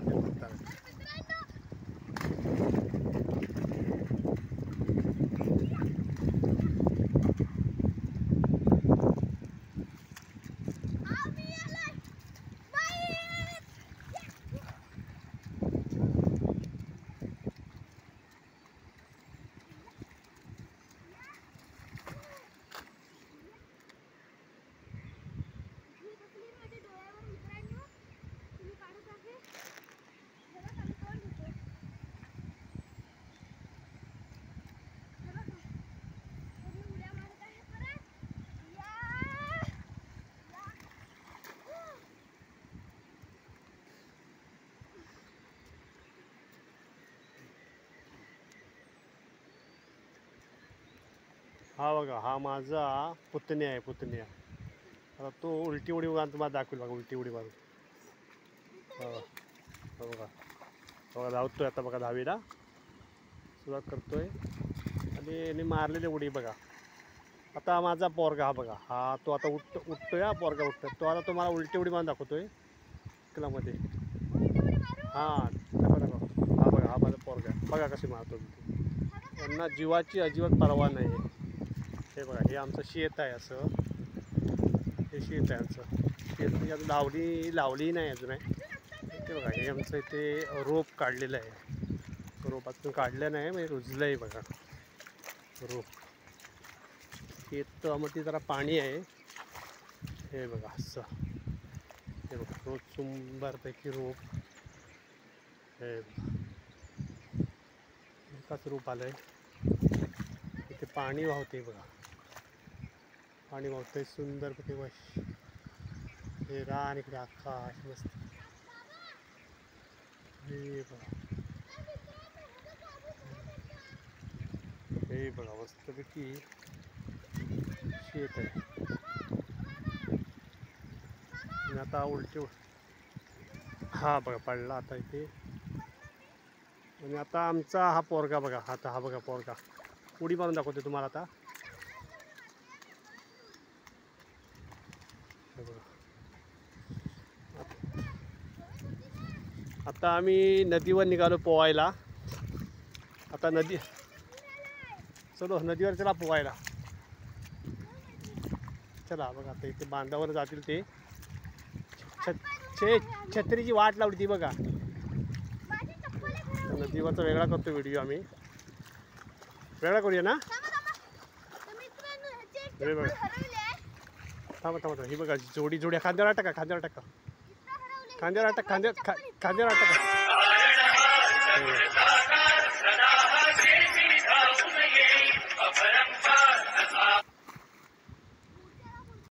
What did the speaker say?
जाते फक्त. हा बघा, हा माझा पुतण्या आहे, पुतण्या. आता तो उलटी उडी मारून तुम्हाला दाखवेल बघा, उलटी उडी मारून. बघा बघा धावतोय आता बघा, दहावीला सुरुवात करतोय आणि याने मारलेली उडी बघा. आता माझा पोरगा हा बघा, हा तो आता उठतोय, हा पोरगा उठतोय, तो आता तुम्हाला उलटी उडी मारून दाखवतोय चिखलामध्ये. हां बघा, हा बघा, हा माझा पोरगा बघा कशी मारतो. त्यांना जीवाची अजिबात पर्वा नाही आहे. हे बघा, हे आमचं शेत आहे, असं हे शेत आहे आमचं. शेत म्हणजे आता लावली नाही अजून आहे. ते बघा, हे आमचं इथे रोप काढलेलं आहे. रोपातून काढलं नाही म्हणजे रुजलं आहे बघा रोप. शेतामध्ये जरा पाणी आहे. हे बघा असं, हे बघा रोज सुंदरपैकी रोप. हे एकाच रोप आलं आहे. इथे पाणी वाहते बघा, पाणी वाहतंय सुंदरपैकी. वश हे रान, इकडे आकाश मस्त. हे बघा, हे बघा मस्तपैकी शेत आहे. आणि आता उलटी हा बघा पडला आता इथे. आणि आता आमचा हा पोरगा बघा, आता हा बघा पोरगा उडी मारून दाखवते तुम्हाला आता. आता आम्ही नदीवर निघालो पोहायला. आता चलो नदीवर चला पोहायला. चला बघा, आता इथे बांधावर जातील ते. छत्रीची वाट लावली ती बघा. नदीवरचा वेगळा करतो व्हिडिओ आम्ही, वेगळा करूया ना. हे बघा, थांबा ही बघा जोडी खांद्यावर टाका, खांद्यावर टाका.